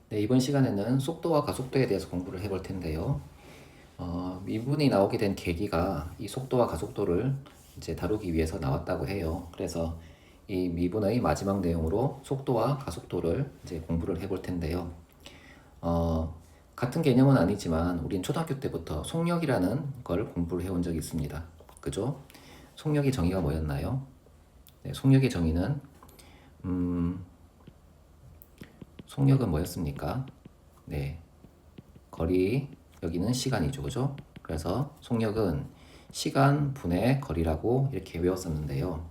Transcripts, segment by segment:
네, 이번 시간에는 속도와 가속도에 대해서 공부를 해볼 텐데요. 미분이 나오게 된 계기가 이 속도와 가속도를 이제 다루기 위해서 나왔다고 해요. 그래서 이 미분의 마지막 내용으로 속도와 가속도를 이제 공부를 해볼 텐데요. 어, 같은 개념은 아니지만 우린 초등학교 때부터 속력이라는 걸 공부를 해온 적이 있습니다. 그죠? 속력의 정의가 뭐였나요? 네, 속력의 정의는 속력은 뭐였습니까? 네, 거리, 여기는 시간이죠. 그죠? 그래서 속력은 시간 분의 거리라고 이렇게 외웠었는데요.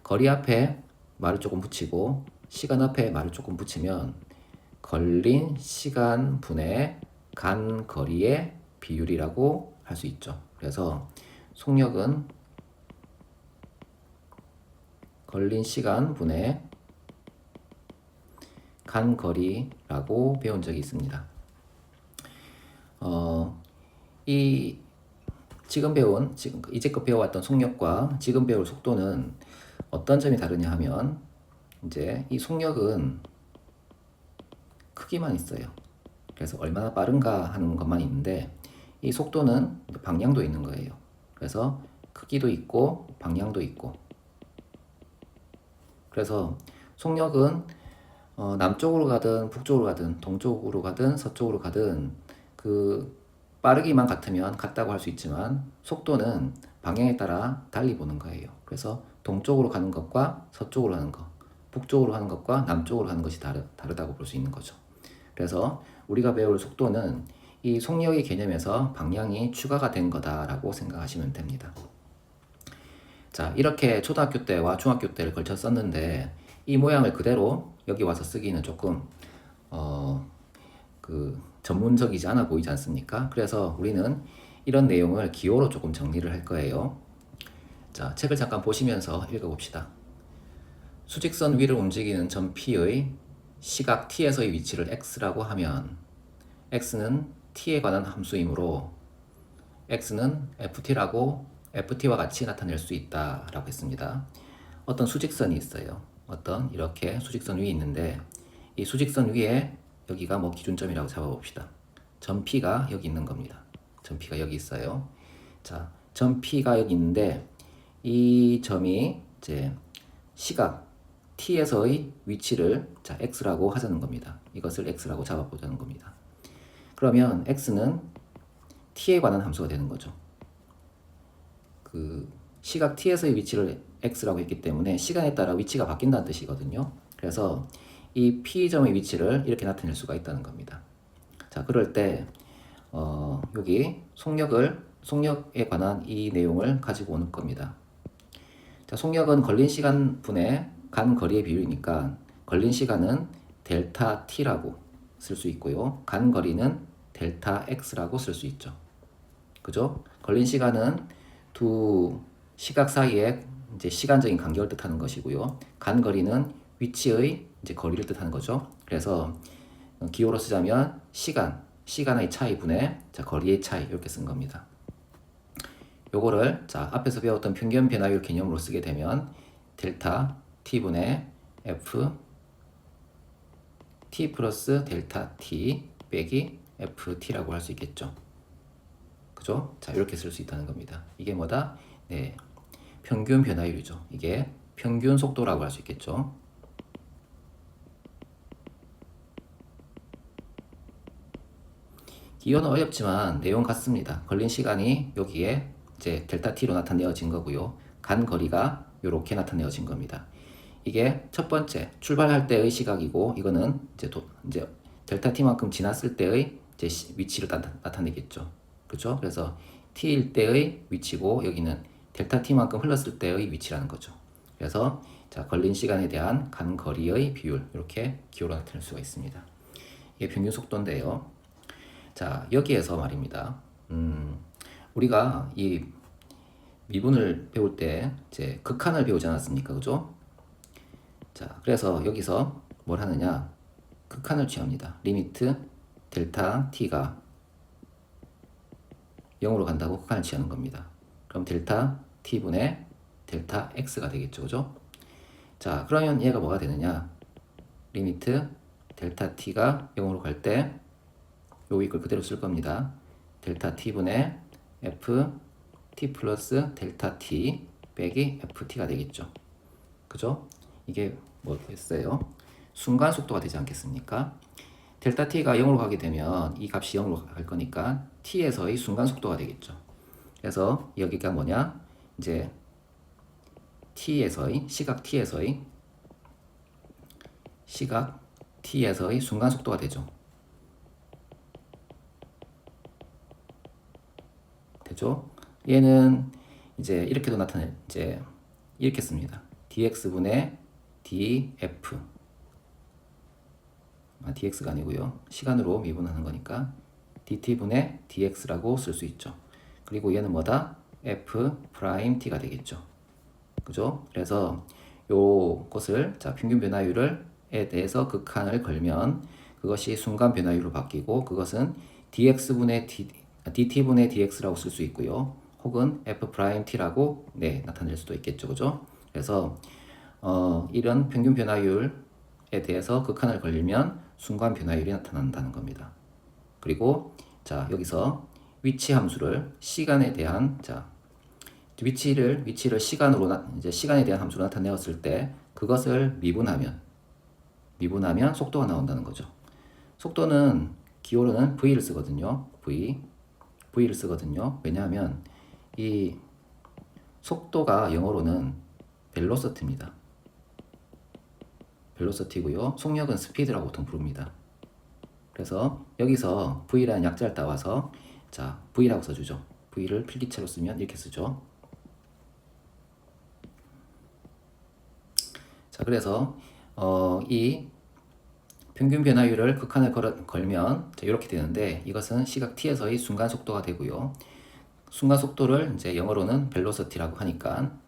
거리 앞에 말을 조금 붙이고 시간 앞에 말을 조금 붙이면 걸린 시간 분의 간 거리의 비율이라고 할 수 있죠. 그래서 속력은 걸린 시간 분의 간 거리라고 배운 적이 있습니다. 이 지금 이제껏 배워왔던 속력과 지금 배울 속도는 어떤 점이 다르냐 하면 이제 이 속력은 크기만 있어요. 그래서 얼마나 빠른가 하는 것만 있는데 이 속도는 방향도 있는 거예요. 그래서 크기도 있고 방향도 있고. 그래서 속력은 남쪽으로 가든 북쪽으로 가든 동쪽으로 가든 서쪽으로 가든 그 빠르기만 같으면 같다고 할 수 있지만 속도는 방향에 따라 달리 보는 거예요. 그래서 동쪽으로 가는 것과 서쪽으로 가는 것, 북쪽으로 가는 것과 남쪽으로 가는 것이 다르다고 볼 수 있는 거죠. 그래서 우리가 배울 속도는 이 속력의 개념에서 방향이 추가가 된 거다라고 생각하시면 됩니다. 자, 이렇게 초등학교 때와 중학교 때를 걸쳐 썼는데 이 모양을 그대로 여기 와서 쓰기는 조금 전문적이지 않아 보이지 않습니까? 그래서 우리는 이런 내용을 기호로 조금 정리를 할 거예요. 자, 책을 잠깐 보시면서 읽어봅시다. 수직선 위를 움직이는 점 P의 시각 T에서의 위치를 X라고 하면 X는 T에 관한 함수이므로 X는 FT와 같이 나타낼 수 있다라고 했습니다. 어떤 수직선이 있어요. 어떤 이렇게 수직선 위에 있는데 이 수직선 위에 여기가 뭐 기준점이라고 잡아봅시다. 점 P가 여기 있는 겁니다. 점 P가 여기 있어요. 자, 점 P가 여기 있는데 이 점이 이제 시각 T에서의 위치를 자, X라고 하자는 겁니다. 이것을 X라고 잡아보자는 겁니다. 그러면 X는 T에 관한 함수가 되는 거죠. 그 시각 T에서의 위치를 X라고 했기 때문에 시간에 따라 위치가 바뀐다는 뜻이거든요. 그래서 이 P점의 위치를 이렇게 나타낼 수가 있다는 겁니다. 자, 그럴 때 여기 속력에 관한 이 내용을 가지고 오는 겁니다. 자, 속력은 걸린 시간 분의 간 거리의 비율이니까 걸린 시간은 델타 T라고 쓸 수 있고요. 간 거리는 델타 X라고 쓸 수 있죠. 그죠? 걸린 시간은 두 시각 사이에 이제 시간적인 간격을 뜻하는 것이고요. 간 거리는 위치의 이제 거리를 뜻하는 거죠. 그래서 기호로 쓰자면 시간의 차이 분의 자, 거리의 차이 이렇게 쓴 겁니다. 요거를 자, 앞에서 배웠던 평균 변화율 개념으로 쓰게 되면 델타 T분의 F T 플러스 델타 T 빼기 FT라고 할 수 있겠죠. 그죠? 자, 이렇게 쓸 수 있다는 겁니다. 이게 뭐다? 네, 평균 변화율이죠. 이게 평균 속도라고 할 수 있겠죠. 기호는 어렵지만 내용 같습니다. 걸린 시간이 여기에 이제 델타 T로 나타내어진 거고요. 간 거리가 이렇게 나타내어진 겁니다. 이게 첫 번째 출발할 때의 시각이고 이거는 이제 델타 T만큼 지났을 때의 이제 위치를 나타내겠죠. 그렇죠? 그래서 T일 때의 위치고 여기는 델타 T만큼 흘렀을 때의 위치라는 거죠. 그래서 자, 걸린 시간에 대한 간 거리의 비율 이렇게 기호로 나타낼 수가 있습니다. 이게 평균 속도인데요. 자, 여기에서 말입니다. 우리가 이 미분을 배울 때 이제 극한을 배우지 않았습니까? 그죠? 자, 그래서 여기서 뭘 하느냐? 극한을 취합니다. 리미트 델타 T가 0으로 간다고 극한을 취하는 겁니다. 그럼 델타 T분의 델타 X가 되겠죠. 그죠? 자, 그러면 얘가 뭐가 되느냐? 리미트 델타 t가 0으로 갈 때 요 위글 그대로 쓸 겁니다. 델타 t분의 f t 플러스 델타 t 빼기 ft가 되겠죠. 그죠? 이게 뭐겠어요? 순간 속도가 되지 않겠습니까? 델타 t가 0으로 가게 되면 이 값이 0으로 갈 거니까 t에서의 순간 속도가 되겠죠. 그래서 여기가 뭐냐? 이제 t에서의 시각 t에서의 순간 속도가 되죠. 얘는 이제 이렇게도 이제 이렇게 씁니다. dx분의 df. dx가 아니고요. 시간으로 미분하는 거니까 dt분의 dx라고 쓸 수 있죠. 그리고 얘는 뭐다? f 프라임 t가 되겠죠. 그죠? 그래서 요것을 평균 변화율에 대해서 극한을 걸면 그것이 순간 변화율로 바뀌고 그것은 dx분의 dt분의 dx라고 쓸 수 있고요. 혹은 f 프라임 t라고 나타낼 수도 있겠죠. 그죠? 그래서 이런 평균 변화율에 대해서 극한을 걸리면 순간 변화율이 나타난다는 겁니다. 그리고 여기서 위치 함수를 시간에 대한 위치를 시간으로 이제 시간에 대한 함수로 나타내었을 때 그것을 미분하면 속도가 나온다는 거죠. 속도는 기호로는 v를 쓰거든요. v를 쓰거든요. 왜냐하면 이 속도가 영어로는 벨로시티입니다. 벨로시티고요. 속력은 스피드라고 보통 부릅니다. 그래서 여기서 v라는 약자를 따와서 v라고 써주죠. v를 필기체로 쓰면 이렇게 쓰죠. 그래서 이 평균 변화율을 극한을 걸면 이렇게 되는데 이것은 시각 t에서의 순간 속도가 되고요. 순간 속도를 이제 영어로는 벨로시티라고 하니까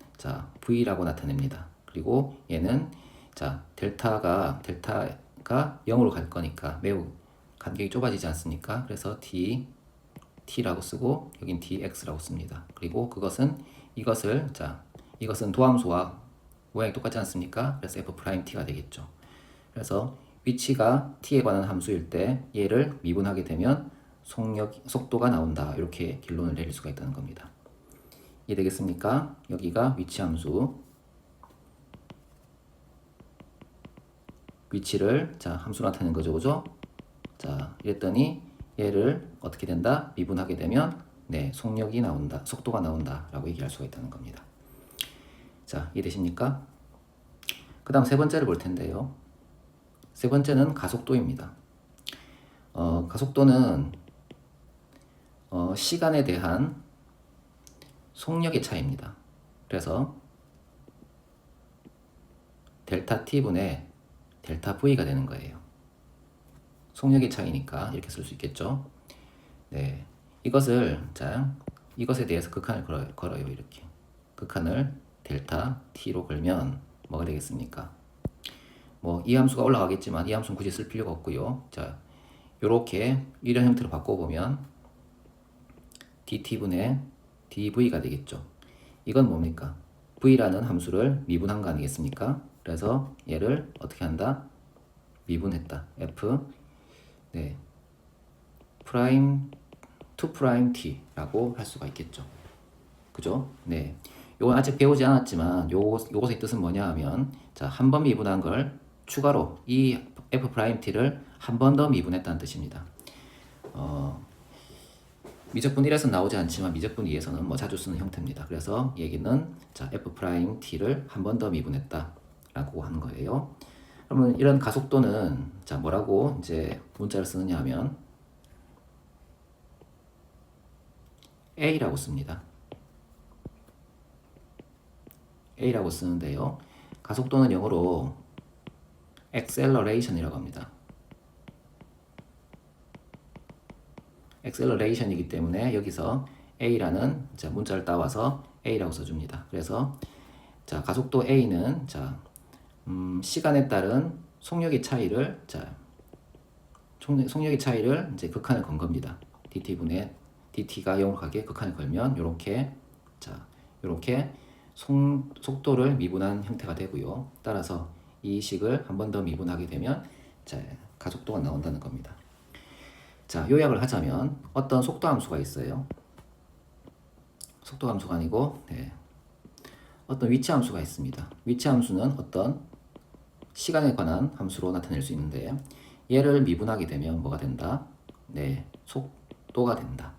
v라고 나타냅니다. 그리고 얘는 델타가 0으로 갈 거니까 매우 간격이 좁아지지 않습니까? 그래서 t라고 쓰고 여긴 dx라고 씁니다. 그리고 이것은 도함수와 모양이 똑같지 않습니까? 그래서 f 프라임 t가 되겠죠. 그래서 위치가 t에 관한 함수일 때 얘를 미분하게 되면 속도가 나온다. 이렇게 결론을 내릴 수가 있다는 겁니다. 이해되겠습니까? 여기가 위치 함수. 위치를 함수로 나타내는 거죠. 그죠? 이랬더니 얘를 어떻게 된다? 미분하게 되면 속력이 나온다. 속도가 나온다. 라고 얘기할 수가 있다는 겁니다. 이해되십니까? 그 다음 세 번째를 볼 텐데요. 세 번째는 가속도입니다. 가속도는 시간에 대한 속력의 차이입니다. 그래서 델타 t분의 델타 v가 되는 거예요. 속력의 차이니까 이렇게 쓸 수 있겠죠. 이것에 대해서 극한을 걸어요. 이렇게 극한을 델타 t로 걸면 뭐가 되겠습니까? 이 함수가 올라가겠지만 이 함수는 굳이 쓸 필요가 없고요. 요렇게 이런 형태로 바꿔보면 dt분의 dv가 되겠죠. 이건 뭡니까? v라는 함수를 미분한 거 아니겠습니까? 그래서 얘를 어떻게 한다? 미분했다. f 프라임 2 프라임 t라고 할 수가 있겠죠. 그죠? 요건 아직 배우지 않았지만 요것의 뜻은 뭐냐 하면 한 번 미분한 걸 추가로 이 f 프라임 t를 한 번 더 미분했다는 뜻입니다. 미적분 1에서 나오지 않지만 미적분 2에서는 자주 쓰는 형태입니다. 그래서 얘기는 f 프라임 t를 한 번 더 미분했다 라고 하는 거예요. 그러면 이런 가속도는 뭐라고 이제 문자를 쓰느냐 하면 a라고 씁니다. a라고 쓰는데요. 가속도는 영어로 acceleration이라고 합니다. acceleration이기 때문에 여기서 a라는 문자를 따와서 a라고 써줍니다. 그래서 가속도 a는 시간에 따른 속력의 차이를 이제 극한을 건 겁니다. dt분의 dt가 0으로 가게 극한을 걸면 요렇게 속도를 미분한 형태가 되고요. 따라서 이 식을 한 번 더 미분하게 되면 가속도가 나온다는 겁니다. 자, 요약을 하자면 어떤 속도 함수가 있어요. 속도 함수가 아니고 어떤 위치 함수가 있습니다. 위치 함수는 어떤 시간에 관한 함수로 나타낼 수 있는데 얘를 미분하게 되면 뭐가 된다? 속도가 된다.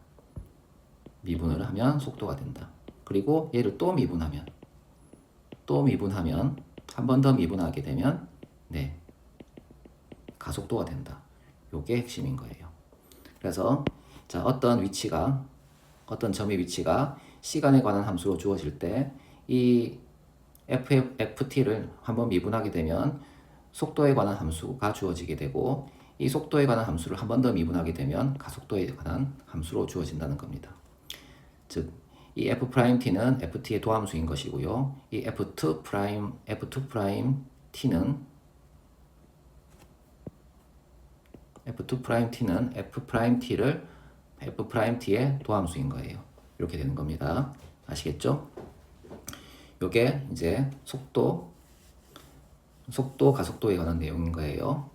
미분을 하면 속도가 된다. 그리고 얘를 또 미분하면 한 번 더 미분하게 되면 가속도가 된다. 요게 핵심인 거예요. 그래서 자, 어떤 점의 위치가 시간에 관한 함수로 주어질 때 이 ft를 한번 미분하게 되면 속도에 관한 함수가 주어지게 되고 이 속도에 관한 함수를 한 번 더 미분하게 되면 가속도에 관한 함수로 주어진다는 겁니다. 즉, 이 f't는 ft의 도함수인 것이고요. 이 f2't는 f't의 도함수인 거예요. 이렇게 되는 겁니다. 아시겠죠? 요게 이제 속도, 가속도에 관한 내용인 거예요.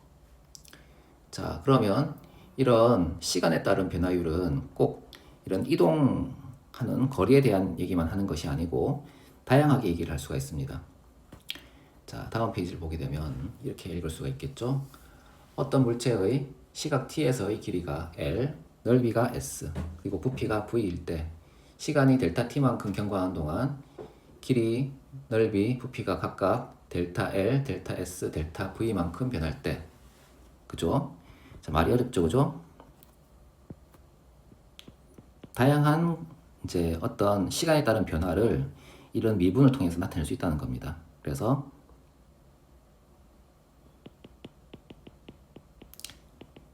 자, 그러면 이런 시간에 따른 변화율은 꼭 이런 이동하는 거리에 대한 얘기만 하는 것이 아니고 다양하게 얘기를 할 수가 있습니다. 자, 다음 페이지를 보게 되면 이렇게 읽을 수가 있겠죠. 어떤 물체의 시각 t에서의 길이가 l, 넓이가 s, 그리고 부피가 v일 때 시간이 델타 t만큼 경과하는 동안 길이, 넓이, 부피가 각각 델타 L, 델타 S, 델타 V만큼 변할 때, 그죠? 자, 말이 어렵죠, 그죠? 다양한 이제 어떤 시간에 따른 변화를 이런 미분을 통해서 나타낼 수 있다는 겁니다. 그래서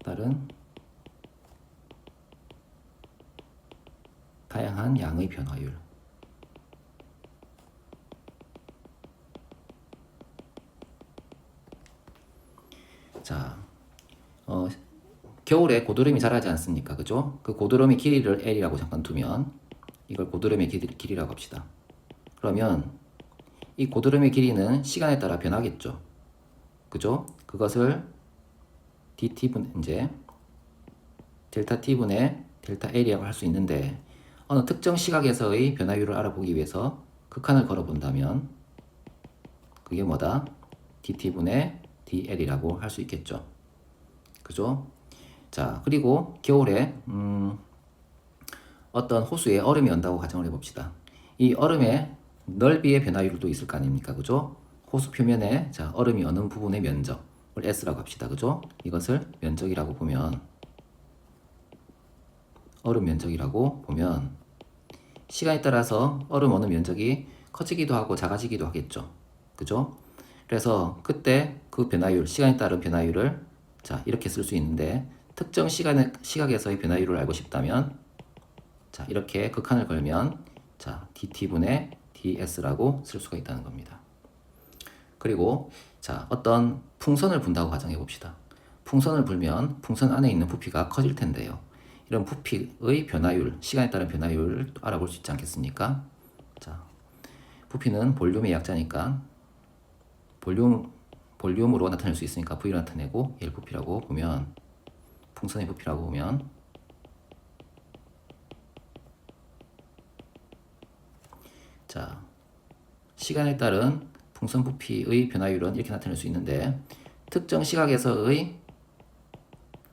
다른 다양한 양의 변화율. 자, 겨울에 고드름이 자라지 않습니까? 그죠? 그 고드름의 길이를 L이라고 잠깐 두면 이걸 고드름의 길이라고 합시다. 그러면 이 고드름의 길이는 시간에 따라 변하겠죠. 그죠? 그것을 dt분 이제 델타 t분의 델타 L이라고 할 수 있는데 어느 특정 시각에서의 변화율을 알아보기 위해서 극한을 걸어본다면 그게 뭐다? dt분의 dl이라고 할 수 있겠죠. 그죠? 자, 그리고 겨울에 어떤 호수에 얼음이 온다고 가정을 해봅시다. 이 얼음의 넓이의 변화율도 있을 거 아닙니까? 그죠? 호수 표면에 자, 얼음이 어는 부분의 면적을 S라고 합시다. 그죠? 이것을 면적이라고 보면 얼음 면적이라고 보면 시간에 따라서 얼음 어는 면적이 커지기도 하고 작아지기도 하겠죠. 그죠? 그래서 그때 그 변화율, 시간에 따른 변화율을 자, 이렇게 쓸 수 있는데 특정 시각에서의 변화율을 알고 싶다면 자, 이렇게 극한을 걸면 자, dt분의 ds라고 쓸 수가 있다는 겁니다. 그리고 자, 어떤 풍선을 분다고 가정해 봅시다. 풍선을 불면 풍선 안에 있는 부피가 커질 텐데요. 이런 부피의 변화율, 시간에 따른 변화율을 알아볼 수 있지 않겠습니까? 자, 부피는 볼륨의 약자니까 볼륨으로 나타낼 수 있으니까 V로 나타내고 얘를 부피라고 보면 풍선의 부피라고 보면 자, 시간에 따른 풍선 부피의 변화율은 이렇게 나타낼 수 있는데 특정 시각에서의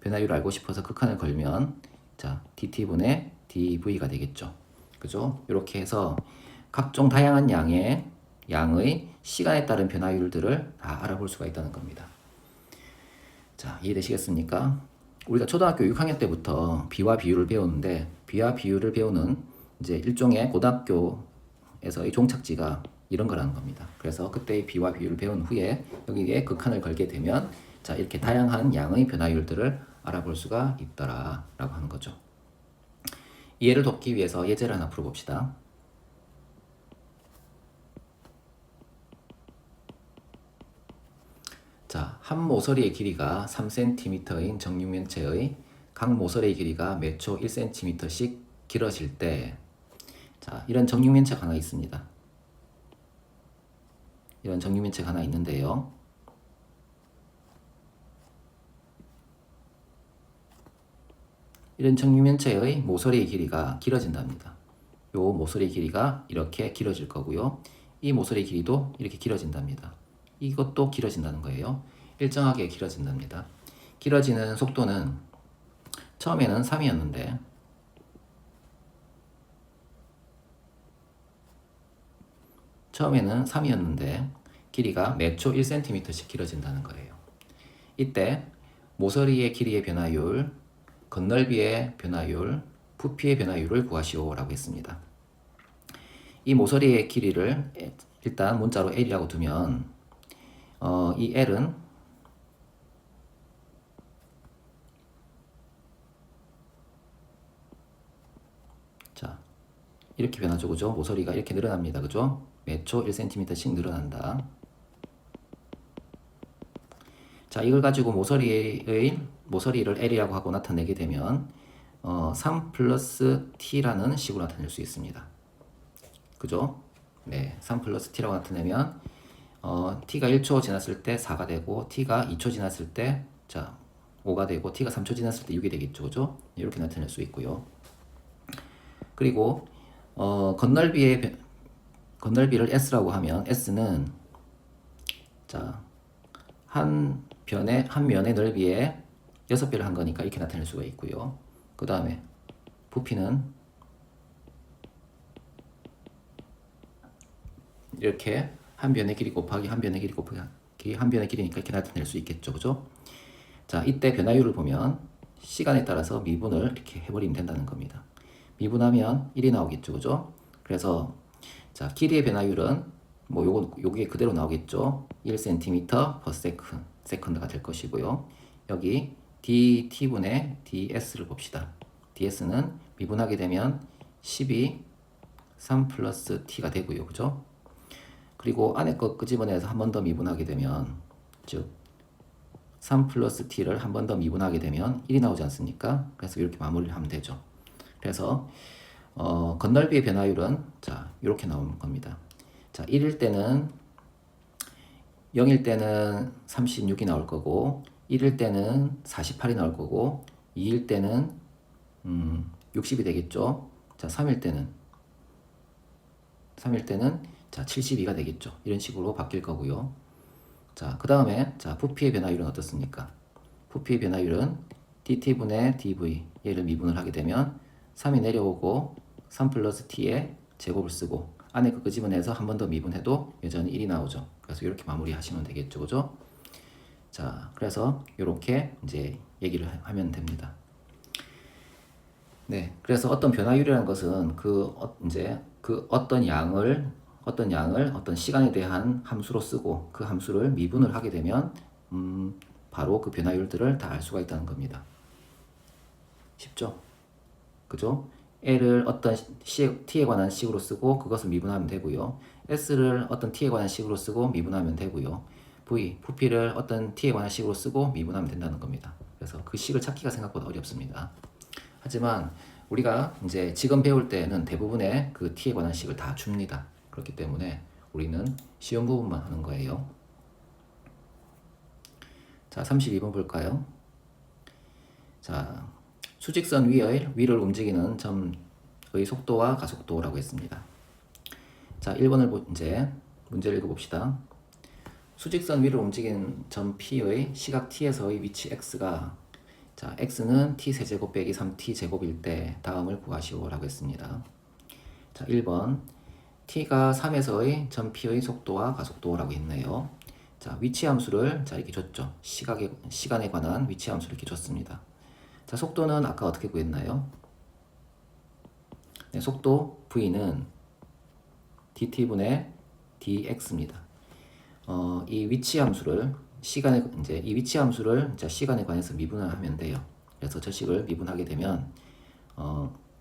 변화율을 알고 싶어서 극한을 걸면 자, dt분의 dv가 되겠죠. 그죠? 이렇게 해서 각종 다양한 양의 시간에 따른 변화율들을 다 알아볼 수가 있다는 겁니다. 자, 이해되시겠습니까? 우리가 초등학교 6학년 때부터 비와 비율을 배우는데 비와 비율을 배우는 이제 일종의 고등학교에서의 종착지가 이런 거라는 겁니다. 그래서 그때의 비와 비율을 배운 후에 여기에 극한을 걸게 되면 자, 이렇게 다양한 양의 변화율들을 알아볼 수가 있더라라고 하는 거죠. 이해를 돕기 위해서 예제를 하나 풀어봅시다. 자, 한 모서리의 길이가 3cm인 정육면체의 각 모서리의 길이가 매 초 1cm씩 길어질 때 자, 이런 정육면체가 하나 있습니다. 이런 정육면체가 하나 있는데요. 이런 정육면체의 모서리의 길이가 길어진답니다. 요 모서리 길이가 이렇게 길어질 거고요. 이 모서리 길이도 이렇게 길어진답니다. 이것도 길어진다는 거예요. 일정하게 길어진답니다. 길어지는 속도는 처음에는 3이었는데 길이가 매초 1cm씩 길어진다는 거예요. 이때 모서리의 길이의 변화율, 건널비의 변화율, 부피의 변화율을 구하시오라고 했습니다. 이 모서리의 길이를 일단 문자로 L이라고 두면 이 L은 자 이렇게 변하죠, 그죠? 모서리가 이렇게 늘어납니다, 그죠? 매초 1cm씩 늘어난다. 자, 이걸 가지고 모서리를 L이라고 하고 나타내게 되면 3 플러스 T라는 식으로 나타낼 수 있습니다. 그죠? 네, 3 플러스 T라고 나타내면 T가 1초 지났을 때 4가 되고 T가 2초 지났을 때 자, 5가 되고 T가 3초 지났을 때 6이 되겠죠, 그죠? 이렇게 나타낼 수 있고요. 그리고 건널비를 S라고 하면 S는 자, 한 면의 넓이에 6배를 한 거니까 이렇게 나타낼 수가 있고요. 그 다음에 부피는 이렇게 한 변의 길이 곱하기 한 변의 길이 곱하기 한 변의 길이니까 이렇게 나타낼 수 있겠죠, 그죠? 자, 이때 변화율을 보면 시간에 따라서 미분을 이렇게 해버리면 된다는 겁니다. 미분하면 1이 나오겠죠, 그죠? 그래서 자, 길이의 변화율은 뭐 요게 그대로 나오겠죠. 1cm per second가 될 것이고요. 여기 dt분의 ds를 봅시다. ds는 미분하게 되면 12 3 플러스 t가 되고요, 그죠? 그리고 안에 거 끄집어내서 한 번 더 미분하게 되면 즉 3 플러스 t를 한 번 더 미분하게 되면 1이 나오지 않습니까? 그래서 이렇게 마무리를 하면 되죠. 그래서 건널비의 변화율은 자, 이렇게 나오는 겁니다. 자, 1일 때는 0일 때는 36이 나올 거고 1일 때는 48이 나올 거고 2일 때는 60이 되겠죠. 자, 3일 때는 자, 72가 되겠죠. 이런 식으로 바뀔 거고요. 자, 그 다음에 자, 부피의 변화율은 어떻습니까? 부피의 변화율은 dt분의 dv 얘를 미분을 하게 되면 3이 내려오고 3 플러스 t의 제곱을 쓰고 안에 거 끄집어내서 한 번 더 미분해도 여전히 1이 나오죠. 그래서 이렇게 마무리 하시면 되겠죠, 그죠? 자, 그래서 이렇게 이제 얘기를 하면 됩니다. 네, 그래서 어떤 변화율이라는 것은 이제 어떤 양을 어떤 시간에 대한 함수로 쓰고 그 함수를 미분을 하게 되면 바로 그 변화율들을 다 알 수가 있다는 겁니다. 쉽죠? 그죠? L을 어떤 t에 관한 식으로 쓰고 그것을 미분하면 되고요. S를 어떤 t에 관한 식으로 쓰고 미분하면 되고요. 부피를 어떤 t에 관한 식으로 쓰고 미분하면 된다는 겁니다. 그래서 그 식을 찾기가 생각보다 어렵습니다. 하지만 우리가 이제 지금 배울 때는 대부분의 그 t에 관한 식을 다 줍니다. 그렇기 때문에 우리는 쉬운 부분만 하는 거예요. 자, 32번 볼까요? 자, 수직선 위를 움직이는 점의 속도와 가속도라고 했습니다. 자, 1번을 이제 문제를 읽어봅시다. 수직선 위를 움직이는 점 P의 시각 T에서의 위치 X가 자, X는 T세제곱 빼기 3T제곱일 때 다음을 구하시오라고 했습니다. 자, 1번 T가 3에서의 점 P의 속도와 가속도라고 했네요. 자, 위치 함수를 자, 이렇게 줬죠. 시간에 관한 위치 함수를 이렇게 줬습니다. 자, 속도는 아까 어떻게 구했나요? 네, 속도 V는 dt분의 dx입니다. 이 위치 함수를 이 위치 함수를 시간에 관해서 미분을 하면 돼요. 그래서 저 식을 미분하게 되면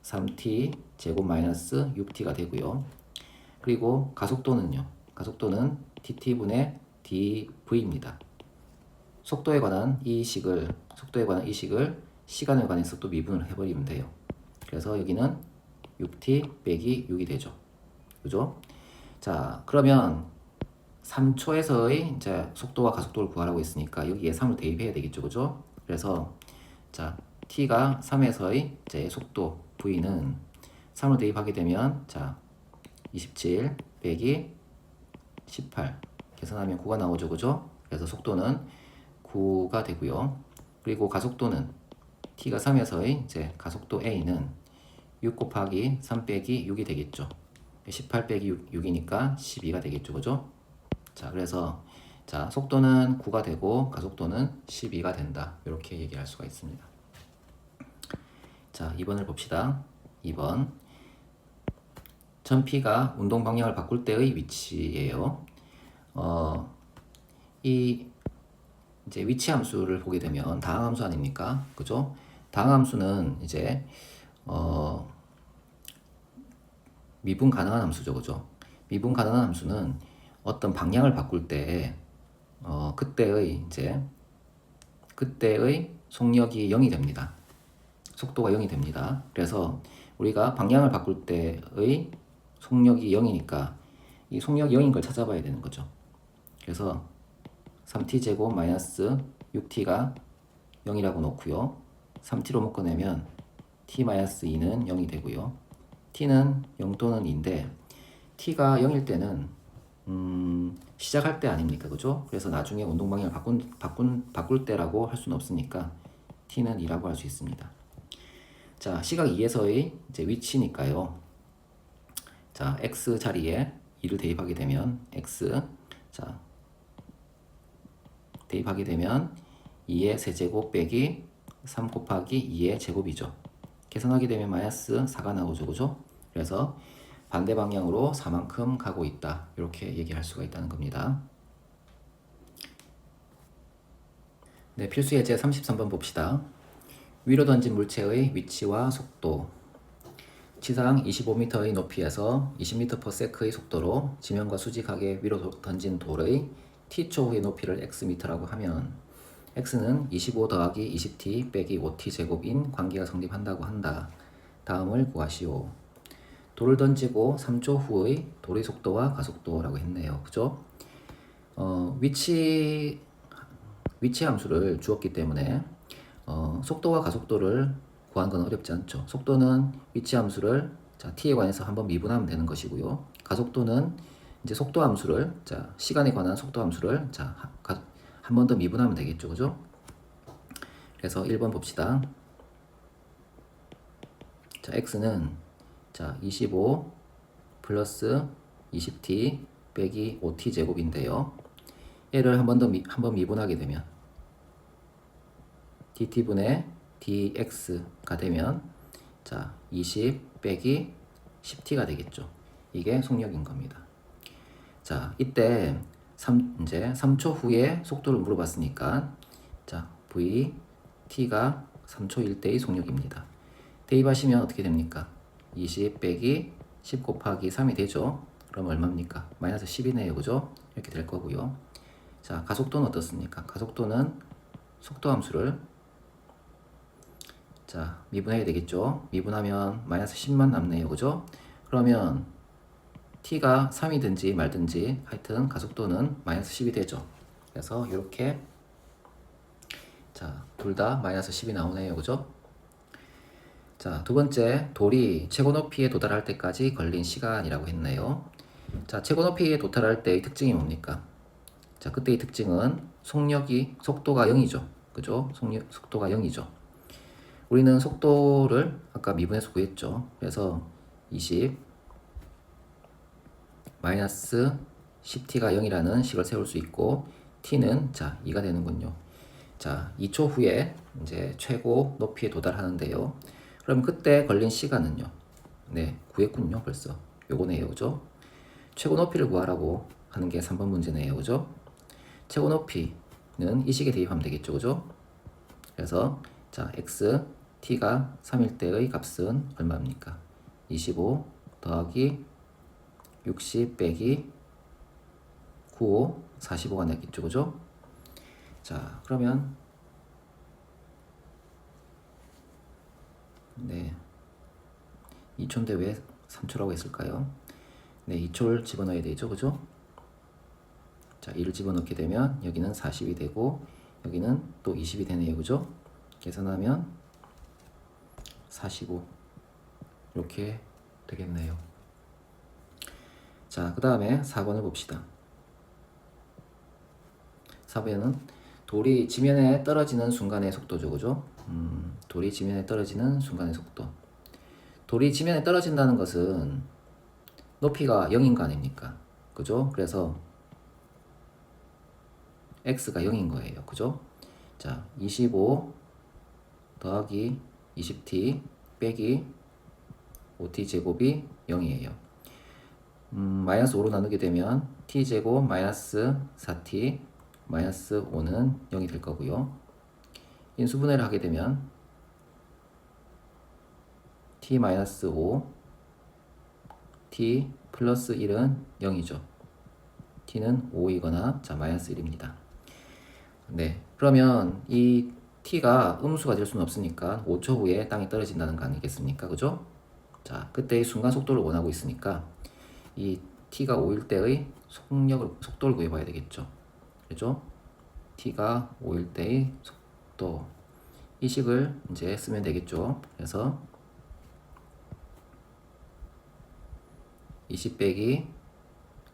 3t 제곱 마이너스 6t가 되고요. 그리고 가속도는 dt분의 dv입니다. 속도에 관한 이 식을 시간에 관해서 또 미분을 해버리면 돼요. 그래서 여기는 6t 빼기 6이 되죠. 그죠? 자, 그러면 3초에서의 이제 속도와 가속도를 구하라고 했으니까 여기에 3을 대입해야 되겠죠, 그죠? 그래서 자, t가 3에서의 이제 속도 v는 3으로 대입하게 되면 자 27 빼기 18 계산하면 9가 나오죠, 그죠? 그래서 속도는 9가 되고요. 그리고 가속도는 t가 3에서의 이제 가속도 a는 6 곱하기 3 빼기 6이 되겠죠. 18 빼기 6이니까 12가 되겠죠, 그죠? 자, 그래서 자 속도는 9가 되고 가속도는 12가 된다. 이렇게 얘기할 수가 있습니다. 자, 2번을 봅시다. 2번 전 P가 운동 방향을 바꿀 때의 위치예요. 이 이제 위치 함수를 보게 되면 다항 함수 아닙니까? 그죠? 다항 함수는 이제 미분 가능한 함수죠, 그죠? 미분 가능한 함수는 어떤 방향을 바꿀 때 그때의 속력이 0이 됩니다. 속도가 0이 됩니다. 그래서 우리가 방향을 바꿀 때의 속력이 0이니까 이 속력이 0인 걸 찾아봐야 되는 거죠. 그래서 3t제곱 마이너스 6t가 0이라고 놓고요. 3t로 묶어내면 t-2는 0이 되고요. t는 0 또는 2인데 t가 0일 때는 시작할 때 아닙니까, 그죠? 그래서 나중에 운동 방향을 바꿀 때라고 할 수는 없으니까 t는 2라고 할 수 있습니다. 자, 시각 2에서의 이제 위치니까요. 자, x 자리에 2를 대입하게 되면 x 자 대입하게 되면 2의 세제곱 빼기 3 곱하기 2의 제곱이죠. 계산하게 되면 마이너스 4가 나오죠, 그죠? 그래서 반대 방향으로 4만큼 가고 있다. 이렇게 얘기할 수가 있다는 겁니다. 네, 필수 예제 33번 봅시다. 위로 던진 물체의 위치와 속도. 지상 25m의 높이에서 20m/s의 속도로 지면과 수직하게 위로 던진 돌의 t초 후의 높이를 xm라고 하면 x는 25 더하기 20t 빼기 5t 제곱인 관계가 성립한다고 한다. 다음을 구하시오. 돌을 던지고 3초 후의 돌의 속도와 가속도라고 했네요. 그죠? 위치 함수를 주었기 때문에 속도와 가속도를 구하는 건 어렵지 않죠. 속도는 위치 함수를 자, t에 관해서 한번 미분하면 되는 것이고요. 가속도는 이제 속도 함수를 자, 시간에 관한 속도 함수를 자, 한 번 더 미분하면 되겠죠. 그죠? 그래서 1번 봅시다. 자, x는 자, 25 플러스 20t 빼기 5t 제곱인데요. 얘를 한 번 미분하게 되면 dt분의 dx가 되면 자, 20 빼기 10t가 되겠죠. 이게 속력인 겁니다. 자, 이때 이제 3초 후에 속도를 물어봤으니까 자, v t가 3초일 때의 속력입니다. 대입하시면 어떻게 됩니까? 20 빼기 10 곱하기 3이 되죠. 그럼 얼마입니까? 마이너스 10이네요. 그죠? 이렇게 될 거고요. 자, 가속도는 어떻습니까? 가속도는 속도 함수를 자, 미분해야 되겠죠. 미분하면 마이너스 10만 남네요. 그죠? 그러면 t가 3이든지 말든지 하여튼 가속도는 마이너스 10이 되죠. 그래서 이렇게 자, 둘 다 마이너스 10이 나오네요. 그죠? 자, 두 번째, 돌이 최고 높이에 도달할 때까지 걸린 시간이라고 했네요. 자, 최고 높이에 도달할 때의 특징이 뭡니까? 자, 그때의 특징은 속도가 0이죠. 그죠? 속도가 0이죠. 우리는 속도를 아까 미분해서 구했죠. 그래서 20 마이너스 10t가 0이라는 식을 세울 수 있고 t는 자 2가 되는군요. 자, 2초 후에 이제 최고 높이에 도달하는데요. 그럼 그때 걸린 시간은요? 네, 구했군요. 벌써 요거네요. 그죠? 최고 높이를 구하라고 하는 게 3번 문제네요. 그죠? 최고 높이는 이 식에 대입하면 되겠죠. 그죠? 그래서 자, x t가 3일 때의 값은 얼마입니까? 25 더하기 60 빼기 95 45가 나겠죠. 그죠? 자, 그러면 네 2초인데 왜 3초라고 했을까요? 네, 2초를 집어넣어야 되죠. 그죠? 자, 2를 집어넣게 되면 여기는 40이 되고 여기는 또 20이 되네요. 그죠? 계산하면 45 이렇게 되겠네요. 자, 그 다음에 4번을 봅시다. 4번은 돌이 지면에 떨어지는 순간의 속도죠, 그죠? 돌이 지면에 떨어지는 순간의 속도. 돌이 지면에 떨어진다는 것은 높이가 0인 거 아닙니까? 그죠? 그래서 x가 0인 거예요. 그죠? 자, 25 더하기 20t 빼기 5t 제곱이 0이에요. 마이너스 5로 나누게 되면 t 제곱 마이너스 4t 마이너스 5는 0이 될 거고요. 인수분해를 하게 되면 t 마이너스 5 t 플러스 1은 0이죠. t는 5이거나 자 마이너스 1입니다. 네, 그러면 이 t가 음수가 될 수는 없으니까 5초 후에 땅에 떨어진다는 거 아니겠습니까? 그죠? 자, 그때의 순간 속도를 원하고 있으니까 이 t가 5일 때의 속도를 구해봐야 되겠죠. 그죠? t가 5일 때의 속도 이 식을 이제 쓰면 되겠죠. 그래서 20 빼기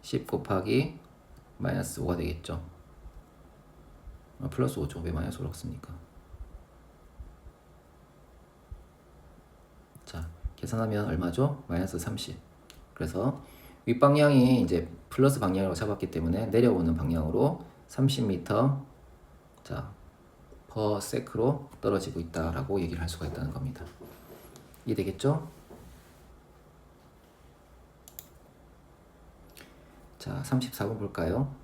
10 곱하기 마이너스 5가 되겠죠. 플러스 5죠. 왜 마이너스 5라고 씁니까? 자, 계산하면 얼마죠? 마이너스 30. 그래서 윗방향이 이제 플러스 방향으로 잡았기 때문에 내려오는 방향으로 30m 자, per sec로 떨어지고 있다라고 얘기를 할 수가 있다는 겁니다. 이해되겠죠? 자, 34번 볼까요?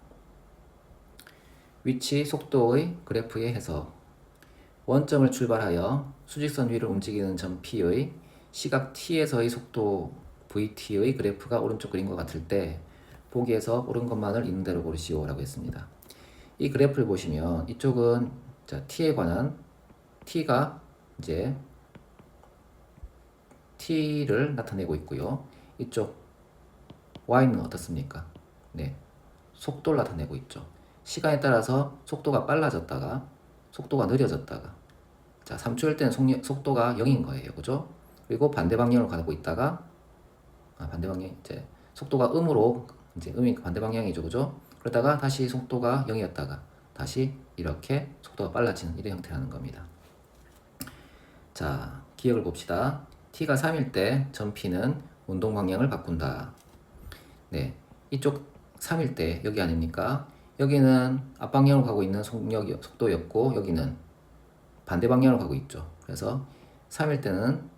위치, 속도의 그래프의 해석. 원점을 출발하여 수직선 위를 움직이는 점 P의 시각 T에서의 속도 VT의 그래프가 오른쪽 그림과 같을 때 보기에서 옳은 것만을 있는 대로 고르시오 라고 했습니다. 이 그래프를 보시면 이쪽은 자, T에 관한 T가 이제 T를 나타내고 있고요. 이쪽 Y는 어떻습니까? 네, 속도를 나타내고 있죠. 시간에 따라서 속도가 빨라졌다가 속도가 느려졌다가 자 3초일 때는 속도가 0인 거예요. 그죠? 그리고 반대 방향으로 가고 있다가 반대 방향 이제 속도가 음으로 이제 음이 반대 방향이죠. 그죠? 그러다가 다시 속도가 0이었다가 다시 이렇게 속도가 빨라지는 이런 형태라는 겁니다. 자, 기억을 봅시다. t가 3일 때 점 P는 운동 방향을 바꾼다. 네, 이쪽 3일 때 여기 아닙니까? 여기는 앞방향으로 가고 있는 속도였고 여기는 반대 방향으로 가고 있죠. 그래서 3일 때는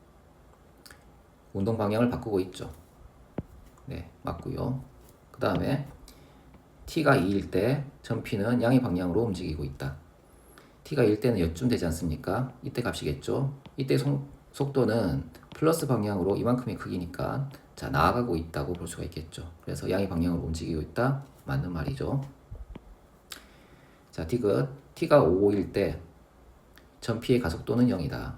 운동 방향을 바꾸고 있죠. 네, 맞고요. 그 다음에 t가 2일 때 점 P는 양의 방향으로 움직이고 있다. t가 1 때는 여쯤 되지 않습니까? 이때 값이겠죠. 이때 속도는 플러스 방향으로 이만큼의 크기니까 자 나아가고 있다고 볼 수가 있겠죠. 그래서 양의 방향으로 움직이고 있다. 맞는 말이죠. 자, t가 5일 때 점 P의 가속도는 0이다.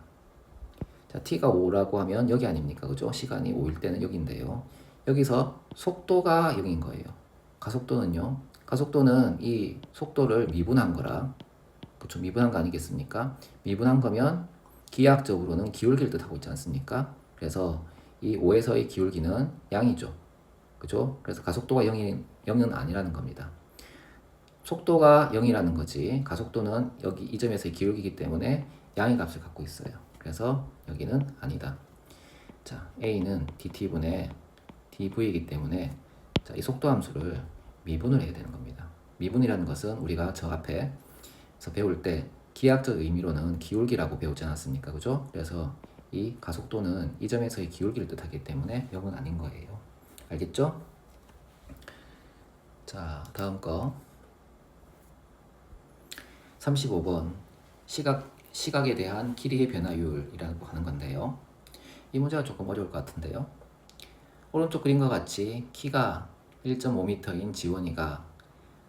자, t가 5라고 하면 여기 아닙니까? 그죠? 시간이 5일 때는 여기인데요. 여기서 속도가 0인 거예요. 가속도는요. 가속도는 이 속도를 미분한 거라. 그쵸? 미분한 거 아니겠습니까? 미분한 거면 기하학적으로는 기울기를 뜻하고 있지 않습니까? 그래서 이 5에서의 기울기는 양이죠. 그죠? 그래서 가속도가 0은 아니라는 겁니다. 속도가 0이라는 거지 가속도는 여기 이 점에서의 기울기이기 때문에 양의 값을 갖고 있어요. 그래서 여기는 아니다. 자, A는 dt분의 dv이기 때문에 자, 이 속도 함수를 미분을 해야 되는 겁니다. 미분이라는 것은 우리가 저 앞에서 배울 때 기하학적 의미로는 기울기라고 배우지 않았습니까? 그죠? 그래서 이 가속도는 이 점에서의 기울기를 뜻하기 때문에 0은 아닌 거예요. 알겠죠? 자, 다음 거 35번 시각에 대한 길이의 변화율이라고 하는 건데요. 이 문제가 조금 어려울 것 같은데요. 오른쪽 그림과 같이 키가 1.5m인 지원이가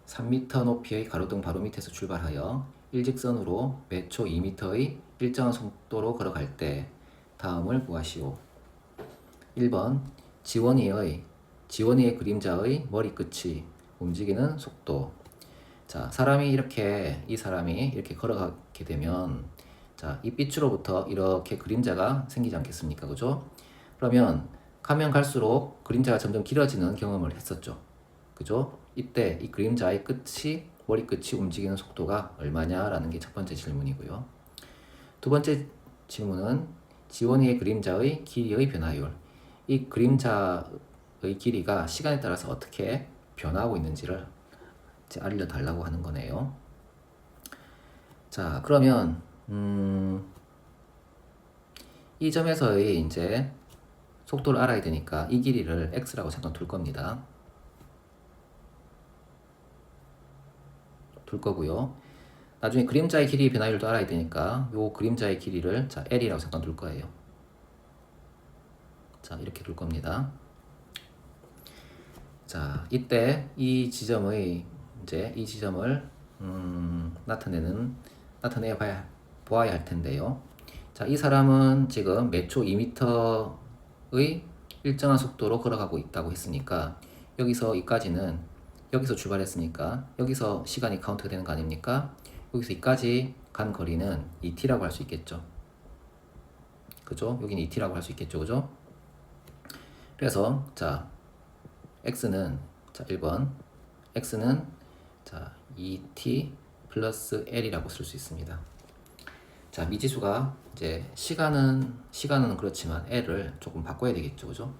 3m 높이의 가로등 바로 밑에서 출발하여 일직선으로 매초 2m의 일정한 속도로 걸어갈 때 다음을 구하시오. 1번 지원이의 그림자의 머리끝이 움직이는 속도. 자, 이 사람이 이렇게 걸어가게 되면 자, 이 빛으로부터 이렇게 그림자가 생기지 않겠습니까? 그죠? 그러면 가면 갈수록 그림자가 점점 길어지는 경험을 했었죠. 그죠? 이때 이 그림자의 끝이, 머리끝이 움직이는 속도가 얼마냐라는 게 첫 번째 질문이고요. 두 번째 질문은 지원이의 그림자의 길이의 변화율. 이 그림자의 길이가 시간에 따라서 어떻게 변화하고 있는지를 이제 알려달라고 하는 거네요. 자, 그러면 이 점에서의 이제 속도를 알아야 되니까 이 길이를 x라고 잠깐 둘 겁니다. 둘 거고요. 나중에 그림자의 길이 변화율도 알아야 되니까 요 그림자의 길이를 자 l이라고 잠깐 둘 거예요. 자, 이렇게 둘 겁니다. 자, 이때 이 지점의 이제 이 지점을 나타내야 보아야 할 텐데요. 자, 이 사람은 지금 매초 2m의 일정한 속도로 걸어가고 있다고 했으니까 여기서 이까지는 여기서 출발했으니까 여기서 시간이 카운트가 되는 거 아닙니까? 여기서 이까지 간 거리는 2t라고 할 수 있겠죠. 그죠? 여기는 2t라고 할 수 있겠죠. 그죠? 그래서 자, x는 자, 1번 x는 자, 2t 플러스 l이라고 쓸 수 있습니다. 자, 미지수가 이제 시간은 그렇지만 l을 조금 바꿔야 되겠죠. 그죠?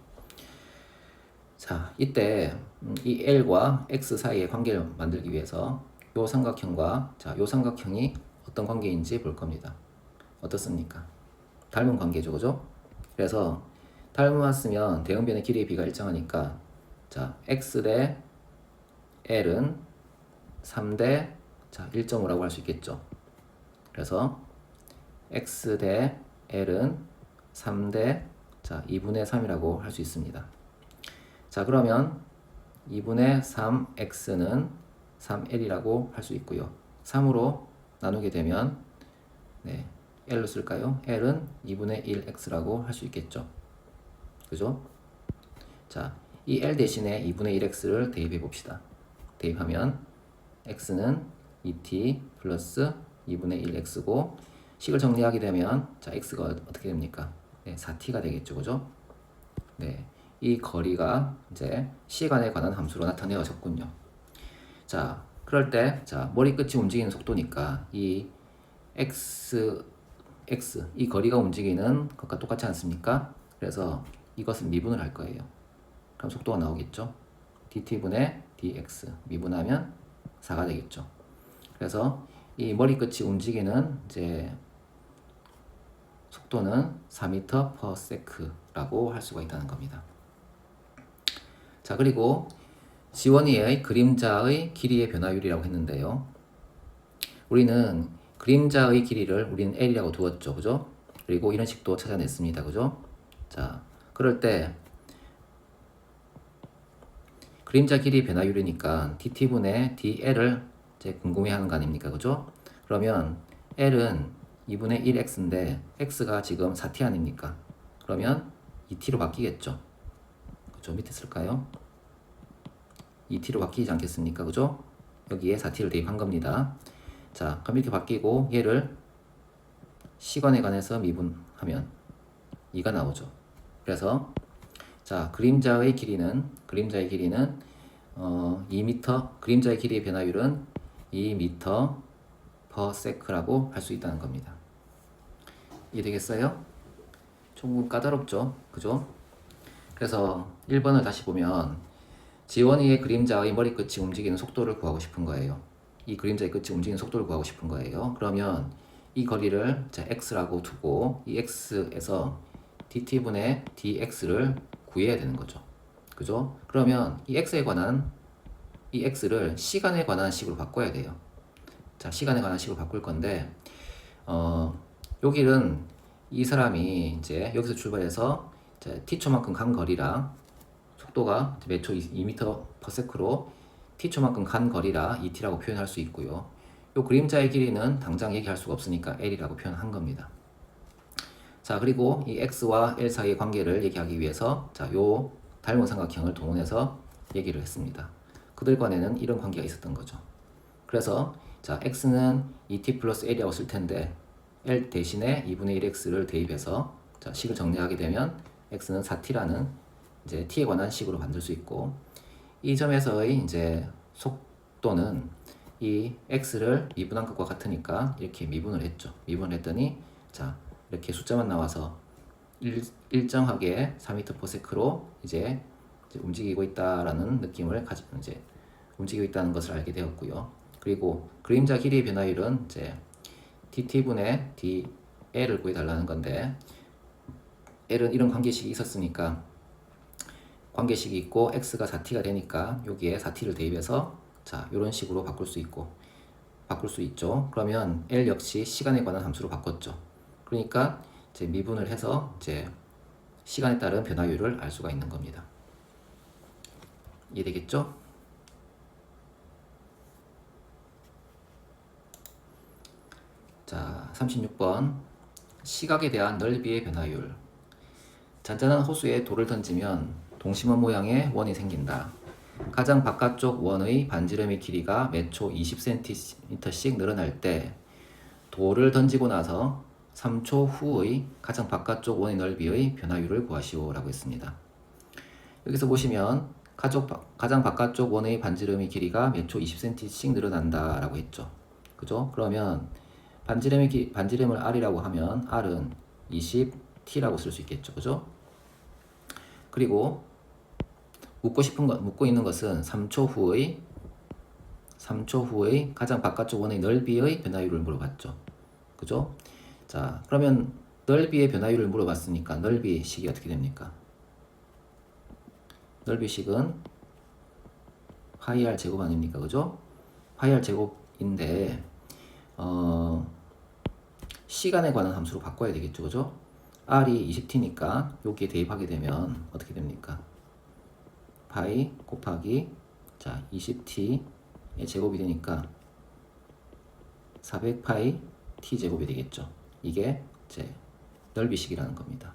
자, 이때 이 l과 x 사이의 관계를 만들기 위해서 요 삼각형과 자, 요 삼각형이 어떤 관계인지 볼 겁니다. 어떻습니까? 닮은 관계죠. 그죠? 그래서 닮았으면 대응변의 길이의 비가 일정하니까 자, x 대 l은 3대 자, 1.5라고 할 수 있겠죠. 그래서 x 대 l은 3대 자, 2분의 3이라고 할 수 있습니다. 자, 그러면 2분의 3x는 3l이라고 할 수 있고요. 3으로 나누게 되면 네, l로 쓸까요? l은 2분의 1x라고 할 수 있겠죠. 그죠? 자, 이 l 대신에 2분의 1x를 대입해 봅시다. 대입하면 x는 2t 플러스 2분의 1x고 식을 정리하게 되면 자, x가 어떻게 됩니까? 네, 4t가 되겠죠. 그죠? 네. 이 거리가 이제 시간에 관한 함수로 나타내어졌군요. 자, 그럴 때 자, 머리끝이 움직이는 속도니까 이 x 이 거리가 움직이는 것과 똑같지 않습니까? 그래서 이것은 미분을 할 거예요. 그럼 속도가 나오겠죠. dt분의 dx 미분하면 4가 되겠죠. 그래서 이 머리끝이 움직이는 이제 속도는 4m/s라고 할 수가 있다는 겁니다. 자, 그리고 지원이의 그림자의 길이의 변화율이라고 했는데요. 우리는 그림자의 길이를 우리는 l이라고 두었죠. 그죠? 그리고 이런 식도 찾아냈습니다. 그죠? 자, 그럴 때 그림자 길이 변화율이니까 dt분의 dl을 이제 궁금해하는 거 아닙니까? 그죠? 그러면 l은 2분의 1x인데 x가 지금 4t 아닙니까? 그러면 2t로 바뀌겠죠. 그죠? 밑에 쓸까요? 2t로 바뀌지 않겠습니까? 그죠? 여기에 4t를 대입한 겁니다. 자, 그럼 이렇게 바뀌고 얘를 시간에 관해서 미분하면 2가 나오죠. 그래서 자, 그림자의 길이는 2m, 그림자의 길이의 변화율은 2m/s라고 할 수 있다는 겁니다. 이해되겠어요? 조금 까다롭죠? 그죠? 그래서 1번을 다시 보면 지원이의 그림자의 머리끝이 움직이는 속도를 구하고 싶은 거예요. 이 그림자의 끝이 움직이는 속도를 구하고 싶은 거예요. 그러면 이 거리를 자, x라고 두고 이 x에서 dt분의 dx를 구해야 되는 거죠. 그죠? 그러면 이 x에 관한 이 x를 시간에 관한 식으로 바꿔야 돼요. 자, 시간에 관한 식으로 바꿀 건데 여기는 이 사람이 이제 여기서 출발해서 t초만큼 간 거리랑 속도가 매초 2m/s로 t초만큼 간 거리라 2t라고 표현할 수 있고요. 요 그림자의 길이는 당장 얘기할 수가 없으니까 l이라고 표현한 겁니다. 자, 그리고 이 x와 l 사이의 관계를 얘기하기 위해서 자, 요 닮은 삼각형을 동원해서 얘기를 했습니다. 그들 간에는 이런 관계가 있었던 거죠. 그래서 자, x는 2t 플러스 l이라고 쓸 텐데 L 대신에 2분의 1x를 대입해서 자, 식을 정리하게 되면 x는 4t라는 이제 t에 관한 식으로 만들 수 있고, 이 점에서의 이제 속도는 이 x를 미분한 것과 같으니까 이렇게 미분을 했죠. 미분을 했더니 자, 이렇게 숫자만 나와서 일정하게 4m/s로 이제 움직이고 있다라는 느낌을 가지고 이제 움직이고 있다는 것을 알게 되었고요. 그리고 그림자 길이의 변화율은 이제 dt분의 dl을 구해달라는 건데, l은 이런 관계식이 있었으니까 관계식이 있고 x가 4t가 되니까 여기에 4t를 대입해서 자, 이런 식으로 바꿀 수 있죠. 그러면 l 역시 시간에 관한 함수로 바꿨죠. 그러니까 이제 미분을 해서 이제 시간에 따른 변화율을 알 수가 있는 겁니다. 이해되겠죠? 자, 36번 시각에 대한 넓이의 변화율. 잔잔한 호수에 돌을 던지면 동심원 모양의 원이 생긴다. 가장 바깥쪽 원의 반지름의 길이가 매 초 20cm씩 늘어날 때 돌을 던지고 나서 3초 후의 가장 바깥쪽 원의 넓이의 변화율을 구하시오 라고 했습니다. 여기서 보시면 가장 바깥쪽 원의 반지름의 길이가 매 초 20cm씩 늘어난다 라고 했죠. 그죠? 그러면 반지름을 R이라고 하면 R은 20T라고 쓸 수 있겠죠. 그죠? 그리고 묻고 있는 것은 3초 후의 가장 바깥쪽 원의 넓이의 변화율을 물어봤죠. 그죠? 자, 그러면 넓이의 변화율을 물어봤으니까 넓이식이 어떻게 됩니까? 넓이식은 파이 r 제곱 아닙니까? 그죠? 파이 r 제곱인데 시간에 관한 함수로 바꿔야 되겠죠. 그죠? r이 20t니까 여기에 대입하게 되면 어떻게 됩니까? 파이 곱하기 자 20t의 제곱이 되니까 400파이 t 제곱이 되겠죠. 이게 제 넓이식이라는 겁니다.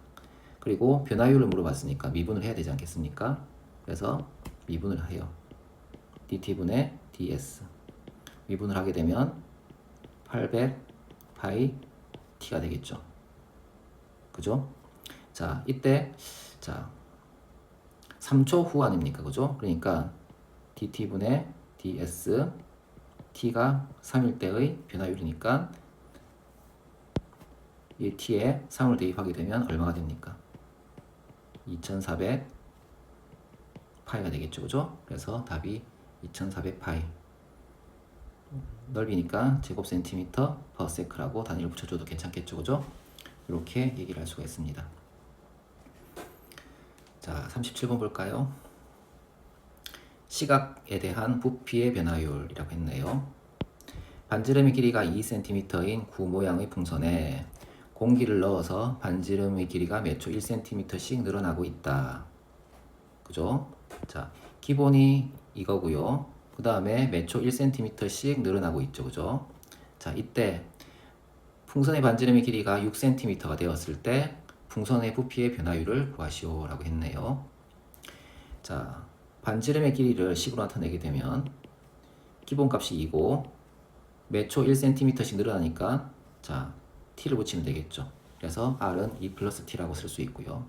그리고 변화율을 물어봤으니까 미분을 해야 되지 않겠습니까? 그래서 미분을 해요. dt분의 ds 미분을 하게 되면 800파이 t가 되겠죠. 그죠? 자, 이때 자 3초 후 아닙니까? 그죠? 그러니까 dt분의 ds t가 3일 때의 변화율이니까 이 t에 3을 대입하게 되면 얼마가 됩니까? 2400 파이가 되겠죠. 그죠? 그래서 답이 2400 파이. 넓이니까 제곱 센티미터 퍼 세크라고 단위를 붙여줘도 괜찮겠죠. 그죠? 이렇게 얘기를 할 수가 있습니다. 자, 37번 볼까요? 시각에 대한 부피의 변화율이라고 했네요. 반지름의 길이가 2cm인 구 모양의 풍선에 공기를 넣어서 반지름의 길이가 매초 1cm씩 늘어나고 있다. 그죠? 자, 기본이 이거고요. 그 다음에 매초 1cm씩 늘어나고 있죠. 그죠? 자, 이때 풍선의 반지름의 길이가 6cm가 되었을 때 풍선의 부피의 변화율을 구하시오 라고 했네요. 자, 반지름의 길이를 식으로 나타내게 되면 기본값이 2고 매초 1cm씩 늘어나니까 자, t를 붙이면 되겠죠. 그래서 r은 2 플러스 t라고 쓸 수 있고요.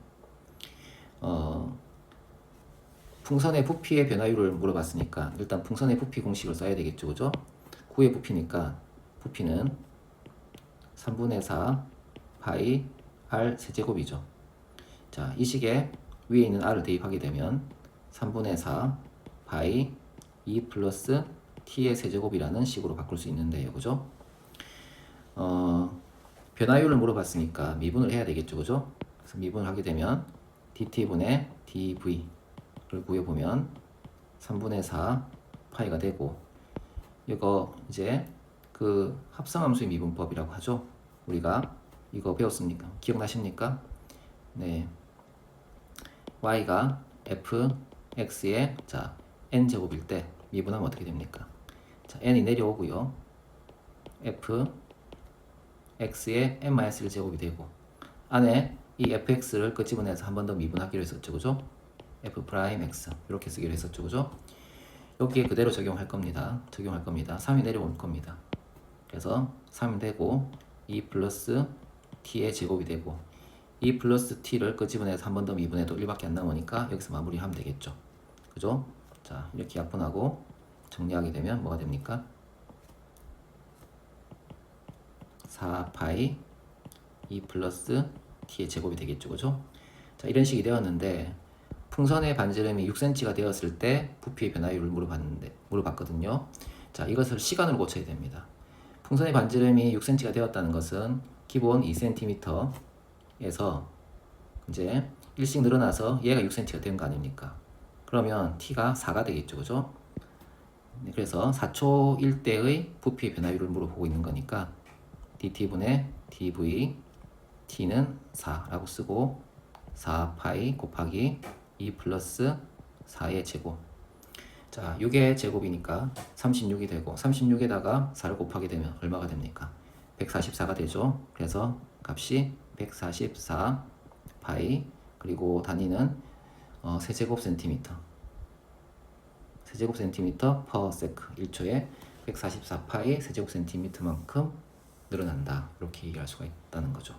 풍선의 부피의 변화율을 물어봤으니까 일단 풍선의 부피 공식을 써야 되겠죠. 그죠? 9의 부피니까 부피는 3분의 4 파이 r 세제곱이죠. 자, 이 식에 위에 있는 r을 대입하게 되면 3분의 4 파이 2 플러스 t의 세제곱이라는 식으로 바꿀 수 있는데요. 그죠? 변화율을 물어봤으니까 미분을 해야 되겠죠. 그죠? 그래서 미분을 하게 되면 dt분의 dv를 구해보면 3분의 4 파이가 되고, 이거 이제 그 합성함수의 미분법이라고 하죠. 우리가 이거 배웠습니까? 기억나십니까? 네. y가 fx의 자 n제곱일 때 미분하면 어떻게 됩니까? 자, n이 내려오고요. fx의 n-1제곱이 되고, 안에 이 fx를 끄집어내서 한 번 더 미분하기로 했었죠. 그죠? f'x 이렇게 쓰기로 했었죠. 그죠? 여기에 그대로 적용할 겁니다. 3이 내려올 겁니다. 그래서 3이 되고 2 플러스 t의 제곱이 되고 2 플러스 t를 끄집어내서 한 번 더 미분해도 1밖에 안 남으니까 여기서 마무리하면 되겠죠. 그죠? 자, 이렇게 약분하고 정리하게 되면 뭐가 됩니까? 4파이 2 플러스 t의 제곱이 되겠죠. 그죠? 자, 이런 식이 되었는데 풍선의 반지름이 6cm가 되었을 때 부피의 변화율을 물어봤거든요. 자, 이것을 시간으로 고쳐야 됩니다. 풍선의 반지름이 6cm가 되었다는 것은 기본 2cm에서 이제 1씩 늘어나서 얘가 6cm가 된 거 아닙니까? 그러면 t가 4가 되겠죠. 그죠? 네, 그래서 4초 1대의 부피의 변화율을 물어보고 있는 거니까 dt분의 dv t는 4라고 쓰고 4파이 곱하기 2 플러스 4의 제곱. 자, 6의 제곱이니까 36이 되고 36에다가 4를 곱하게 되면 얼마가 됩니까? 144가 되죠. 그래서 값이 144 파이 그리고 단위는 세제곱 센티미터 퍼 세크 1초에 144 파이 세제곱 센티미터만큼 늘어난다. 이렇게 얘기할 수가 있다는 거죠.